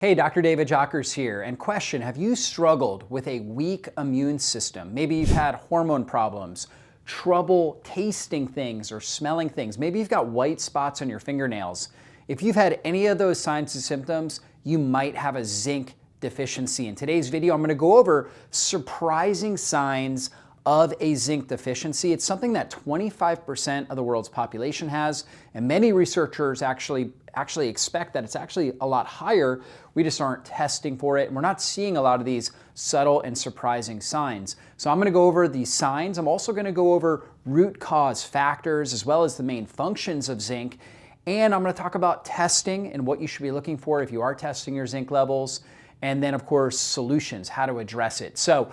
Hey, Dr. David Jockers here. And question, have you struggled with a weak immune system? Maybe you've had hormone problems, trouble tasting things or smelling things. Maybe you've got white spots on your fingernails. If you've had any of those signs and symptoms, you might have a zinc deficiency. In today's video, I'm going to go over surprising signs of a zinc deficiency. It's something that 25% of the world's population has, and many researchers actually expect that it's actually a lot higher. We just aren't testing for it, and we're not seeing a lot of these subtle and surprising signs. So I'm going to go over these signs. I'm also going to go over root cause factors as well as the main functions of zinc, and I'm going to talk about testing and what you should be looking for if you are testing your zinc levels, and then of course solutions, how to address it. So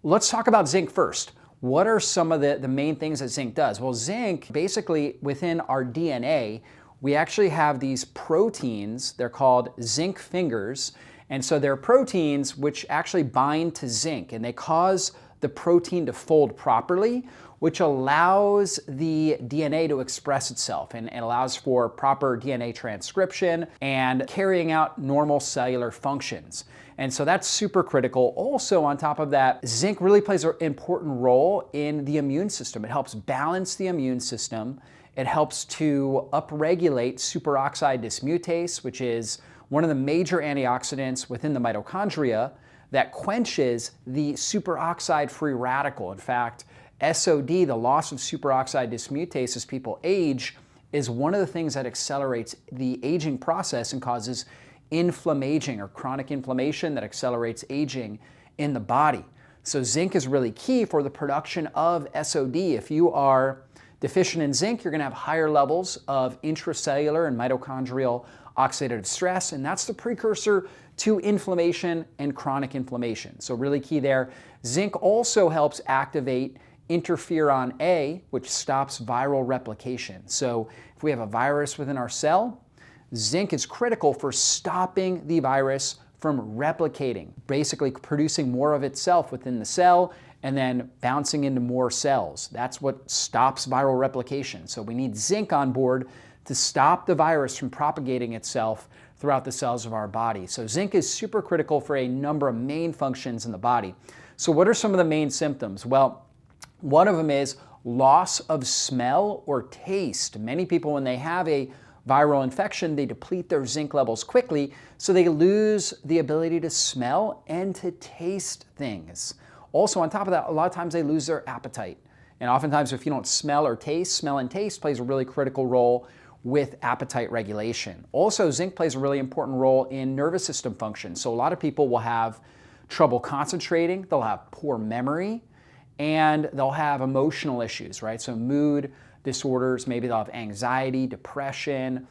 let's talk about zinc first. What are some of the main things that zinc does? Well, zinc, basically within our DNA, we actually have these proteins. They're called zinc fingers. And so they're proteins which actually bind to zinc, and they cause the protein to fold properly, which allows the DNA to express itself and allows for proper DNA transcription and carrying out normal cellular functions. And so that's super critical. Also, on top of that, zinc really plays an important role in the immune system. It helps balance the immune system. It helps to upregulate superoxide dismutase, which is one of the major antioxidants within the mitochondria that quenches the superoxide free radical. In fact, SOD, the loss of superoxide dismutase as people age, is one of the things that accelerates the aging process and causes inflammation or chronic inflammation that accelerates aging in the body. So zinc is really key for the production of SOD. If you are deficient in zinc, you're going to have higher levels of intracellular and mitochondrial oxidative stress, and that's the precursor to inflammation and chronic inflammation. So really key there. Zinc also helps activate interferon A, which stops viral replication. So if we have a virus within our cell, zinc is critical for stopping the virus from replicating, basically producing more of itself within the cell and then bouncing into more cells. That's what stops viral replication. So we need zinc on board to stop the virus from propagating itself throughout the cells of our body. So zinc is super critical for a number of main functions in the body. So what are some of the main symptoms? Well, one of them is loss of smell or taste. Many people, when they have a viral infection, they deplete their zinc levels quickly, so they lose the ability to smell and to taste things. Also, on top of that, a lot of times they lose their appetite. And oftentimes, if you don't smell or taste, smell and taste plays a really critical role with appetite regulation. Also, zinc plays a really important role in nervous system function. So a lot of people will have trouble concentrating, they'll have poor memory, and they'll have emotional issues, right? So mood disorders, maybe they'll have anxiety, depression,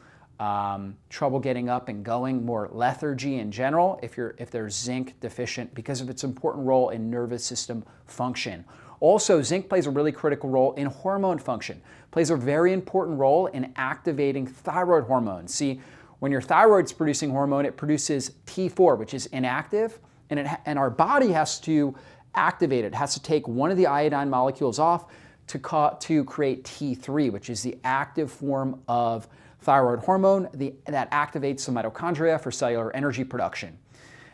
trouble getting up and going, more lethargy in general if they're zinc deficient because of its important role in nervous system function. Also, zinc plays a really critical role in hormone function, plays a very important role in activating thyroid hormone. See, when your thyroid's producing hormone, it produces T4, which is inactive, and our body has to activate it, has to take one of the iodine molecules off to create T3, which is the active form of thyroid hormone that activates the mitochondria for cellular energy production.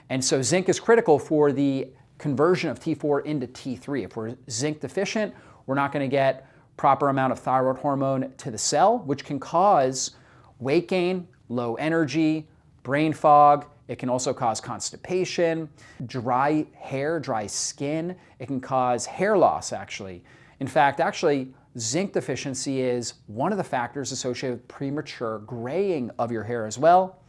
And so zinc is critical for the conversion of T4 into T3. If we're zinc deficient, we're not going to get proper amount of thyroid hormone to the cell, which can cause weight gain, low energy, brain fog. It can also cause constipation, dry hair, dry skin. It can cause hair loss, actually. In fact, zinc deficiency is one of the factors associated with premature graying of your hair as well,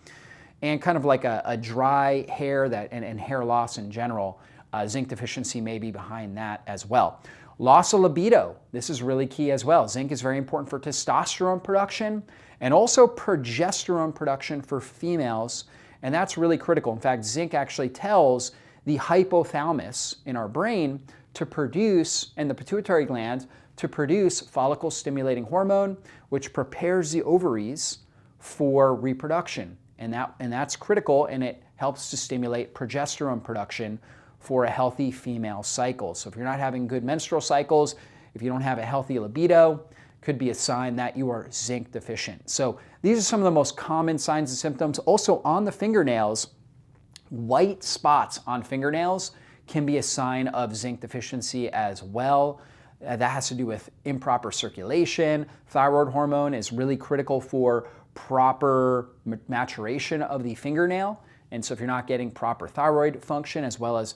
and kind of like a dry hair and hair loss in general. Zinc deficiency may be behind that as well. Loss of libido, this is really key as well. Zinc is very important for testosterone production and also progesterone production for females, and that's really critical. In fact, zinc actually tells the hypothalamus in our brain to produce, and the pituitary gland, to produce follicle-stimulating hormone, which prepares the ovaries for reproduction. And that's critical, and it helps to stimulate progesterone production for a healthy female cycle. So if you're not having good menstrual cycles, if you don't have a healthy libido, could be a sign that you are zinc deficient. So these are some of the most common signs and symptoms. Also on the fingernails, White spots on fingernails can be a sign of zinc deficiency as well. That has to do with improper circulation. Thyroid hormone is really critical for proper maturation of the fingernail. And so if you're not getting proper thyroid function as well as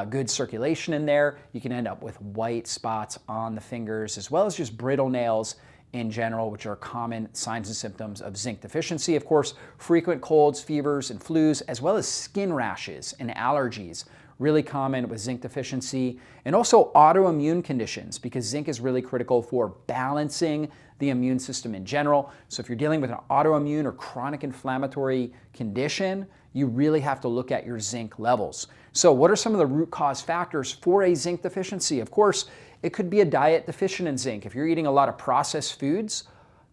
good circulation in there, you can end up with white spots on the fingers as well as just brittle nails in general, which are common signs and symptoms of zinc deficiency. Of course, frequent colds, fevers, and flus, as well as skin rashes and allergies, really common with zinc deficiency, and also autoimmune conditions, because zinc is really critical for balancing the immune system in general. So if you're dealing with an autoimmune or chronic inflammatory condition, you really have to look at your zinc levels. So what are some of the root cause factors for a zinc deficiency? Of course, it could be a diet deficient in zinc. If you're eating a lot of processed foods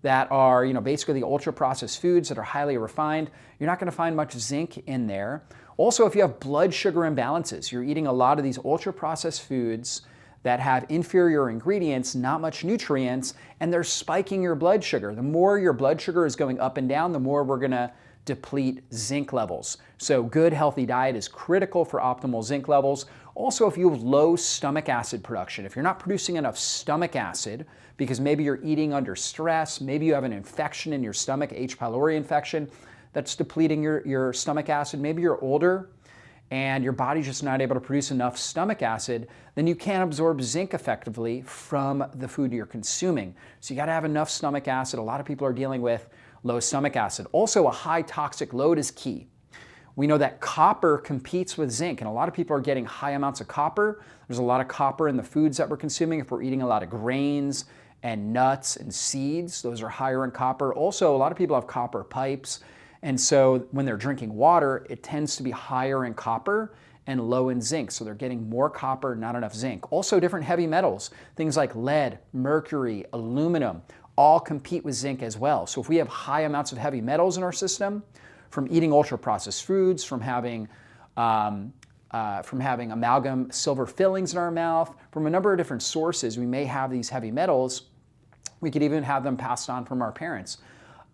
that are, basically the ultra processed foods that are highly refined, you're not going to find much zinc in there. Also, if you have blood sugar imbalances, you're eating a lot of these ultra processed foods that have inferior ingredients, not much nutrients, and they're spiking your blood sugar. The more your blood sugar is going up and down, the more we're going to deplete zinc levels. So good healthy diet is critical for optimal zinc levels. Also, if you have low stomach acid production, if you're not producing enough stomach acid because maybe you're eating under stress, maybe you have an infection in your stomach, H. pylori infection, that's depleting your stomach acid, maybe you're older and your body's just not able to produce enough stomach acid, then you can't absorb zinc effectively from the food you're consuming. So you gotta have enough stomach acid. A lot of people are dealing with low stomach acid. Also, a high toxic load is key. We know that copper competes with zinc, and a lot of people are getting high amounts of copper. There's a lot of copper in the foods that we're consuming. If we're eating a lot of grains and nuts and seeds, those are higher in copper. Also, a lot of people have copper pipes, and so when they're drinking water, it tends to be higher in copper and low in zinc. So they're getting more copper, not enough zinc. Also, different heavy metals, things like lead, mercury, aluminum, all compete with zinc as well. So if we have high amounts of heavy metals in our system, from eating ultra-processed foods, from having amalgam silver fillings in our mouth, from a number of different sources, we may have these heavy metals. We could even have them passed on from our parents,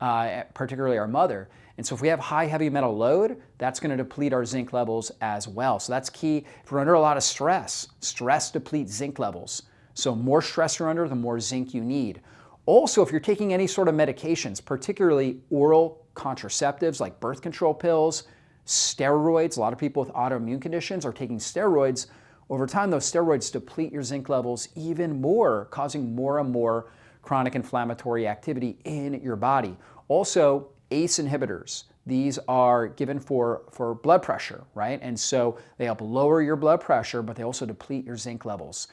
particularly our mother. And so if we have high heavy metal load, that's going to deplete our zinc levels as well. So that's key. If we're under a lot of stress, stress depletes zinc levels. So more stress you're under, the more zinc you need. Also, if you're taking any sort of medications, particularly oral contraceptives like birth control pills, steroids, a lot of people with autoimmune conditions are taking steroids. Over time, those steroids deplete your zinc levels even more, causing more and more chronic inflammatory activity in your body. Also, ACE inhibitors. These are given for blood pressure, right? And so they help lower your blood pressure, but they also deplete your zinc levels.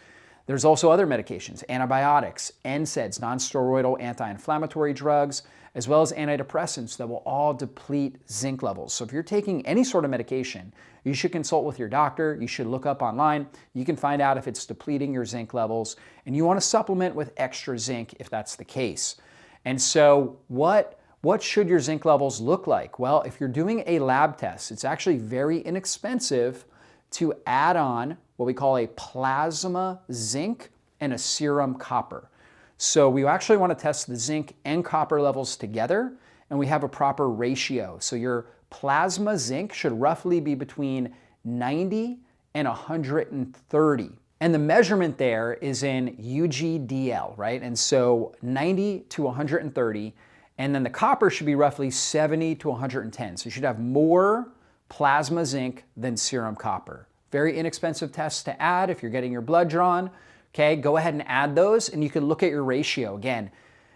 There's also other medications, antibiotics, NSAIDs, non-steroidal anti-inflammatory drugs, as well as antidepressants that will all deplete zinc levels. So if you're taking any sort of medication, you should consult with your doctor. You should look up online. You can find out if it's depleting your zinc levels, and you want to supplement with extra zinc if that's the case. And so what should your zinc levels look like? Well, if you're doing a lab test, it's actually very inexpensive to add on what we call a plasma zinc and a serum copper. So we actually want to test the zinc and copper levels together, and we have a proper ratio. So your plasma zinc should roughly be between 90 and 130. And the measurement there is in UGDL, right? And so 90 to 130, and then the copper should be roughly 70 to 110. So you should have more plasma zinc than serum copper. Very inexpensive tests to add if you're getting your blood drawn. Okay, go ahead and add those, and you can look at your ratio. Again,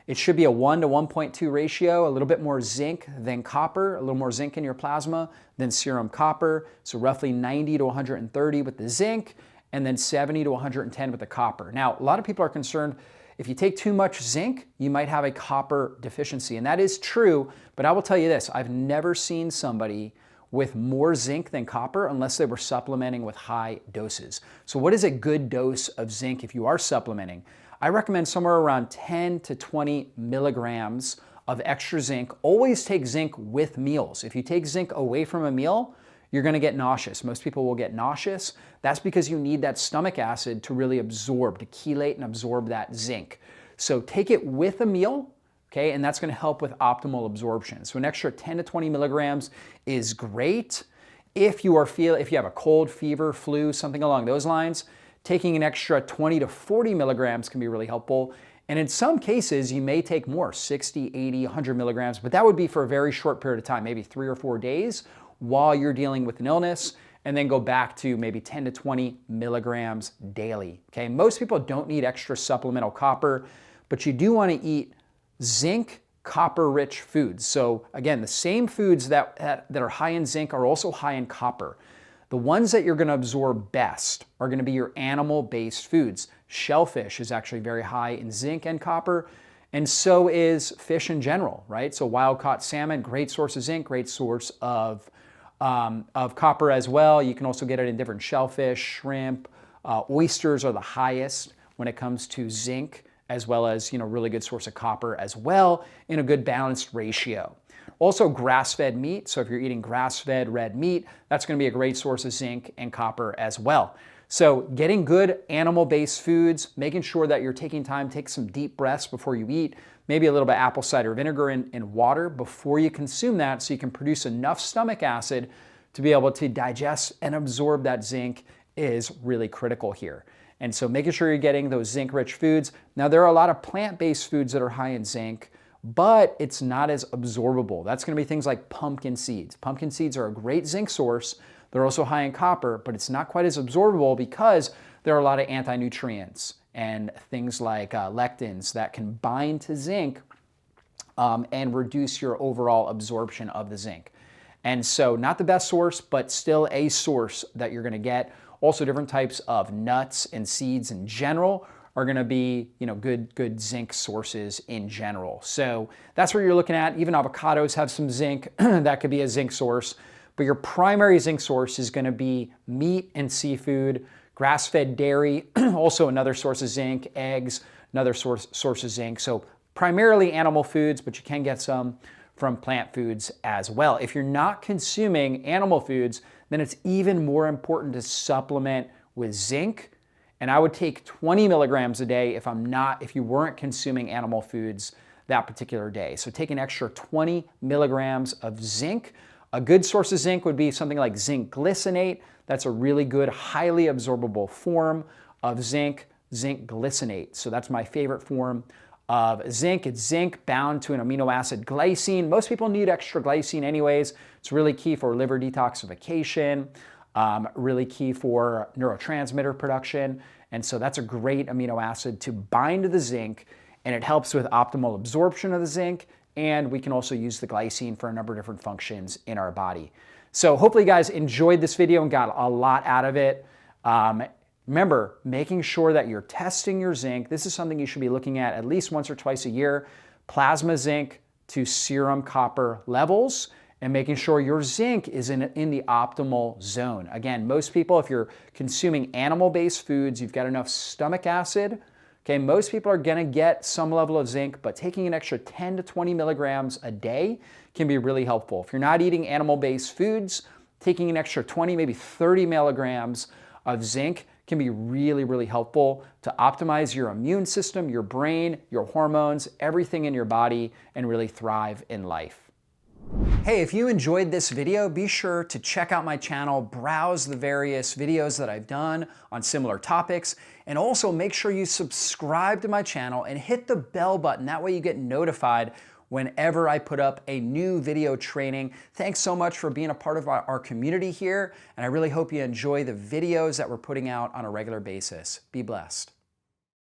it should be a 1 to 1.2 ratio, a little bit more zinc than copper, a little more zinc in your plasma than serum copper. So roughly 90 to 130 with the zinc, and then 70 to 110 with the copper. Now, a lot of people are concerned if you take too much zinc, you might have a copper deficiency, and that is true, but I will tell you this, I've never seen somebody with more zinc than copper unless they were supplementing with high doses. So what is a good dose of zinc if you are supplementing? I recommend somewhere around 10 to 20 milligrams of extra zinc. Always take zinc with meals. If you take zinc away from a meal, you're going to get nauseous. Most people will get nauseous. That's because you need that stomach acid to really absorb, to chelate and absorb that zinc. So take it with a meal. Okay, and that's going to help with optimal absorption. So an extra 10 to 20 milligrams is great. If you have a cold, fever, flu, something along those lines, taking an extra 20 to 40 milligrams can be really helpful. And in some cases, you may take more, 60, 80, 100 milligrams, but that would be for a very short period of time, maybe 3 or 4 days while you're dealing with an illness, and then go back to maybe 10 to 20 milligrams daily. Okay, most people don't need extra supplemental copper, but you do want to eat zinc, copper-rich foods. So again, the same foods that are high in zinc are also high in copper. The ones that you're going to absorb best are going to be your animal-based foods. Shellfish is actually very high in zinc and copper, and so is fish in general, right? So wild-caught salmon, great source of zinc, great source of copper as well. You can also get it in different shellfish, shrimp, oysters are the highest when it comes to zinc, as well as, really good source of copper as well in a good balanced ratio. Also grass-fed meat, so if you're eating grass-fed red meat, that's going to be a great source of zinc and copper as well. So getting good animal-based foods, making sure that you're taking time, take some deep breaths before you eat, maybe a little bit of apple cider vinegar in water before you consume that so you can produce enough stomach acid to be able to digest and absorb that zinc is really critical here. And so making sure you're getting those zinc-rich foods. Now there are a lot of plant-based foods that are high in zinc, but it's not as absorbable. That's going to be things like pumpkin seeds. Pumpkin seeds are a great zinc source. They're also high in copper, but it's not quite as absorbable because there are a lot of anti-nutrients and things like lectins that can bind to zinc and reduce your overall absorption of the zinc. And so not the best source, but still a source that you're going to get. Also different types of nuts and seeds in general are going to be, good zinc sources in general. So that's what you're looking at. Even avocados have some zinc. That could be a zinc source. But your primary zinc source is going to be meat and seafood, grass-fed dairy, also another source of zinc, eggs, another source of zinc. So primarily animal foods, but you can get some from plant foods as well. If you're not consuming animal foods, then it's even more important to supplement with zinc. And I would take 20 milligrams a day if you weren't consuming animal foods that particular day. So take an extra 20 milligrams of zinc. A good source of zinc would be something like zinc glycinate. That's a really good, highly absorbable form of zinc glycinate. So that's my favorite form of zinc. It's zinc bound to an amino acid glycine. Most people need extra glycine anyways. It's really key for liver detoxification, really key for neurotransmitter production. And so that's a great amino acid to bind to the zinc, and it helps with optimal absorption of the zinc. And we can also use the glycine for a number of different functions in our body. So hopefully you guys enjoyed this video and got a lot out of it. Remember, making sure that you're testing your zinc. This is something you should be looking at least once or twice a year. Plasma zinc to serum copper levels, and making sure your zinc is in the optimal zone. Again, most people, if you're consuming animal-based foods, you've got enough stomach acid. Okay, most people are gonna get some level of zinc, but taking an extra 10 to 20 milligrams a day can be really helpful. If you're not eating animal-based foods, taking an extra 20, maybe 30 milligrams of zinc can be really, really helpful to optimize your immune system, your brain, your hormones, everything in your body, and really thrive in life. Hey, if you enjoyed this video, be sure to check out my channel, browse the various videos that I've done on similar topics, and also make sure you subscribe to my channel and hit the bell button. That way you get notified whenever I put up a new video training. Thanks so much for being a part of our community here, and I really hope you enjoy the videos that we're putting out on a regular basis. Be blessed.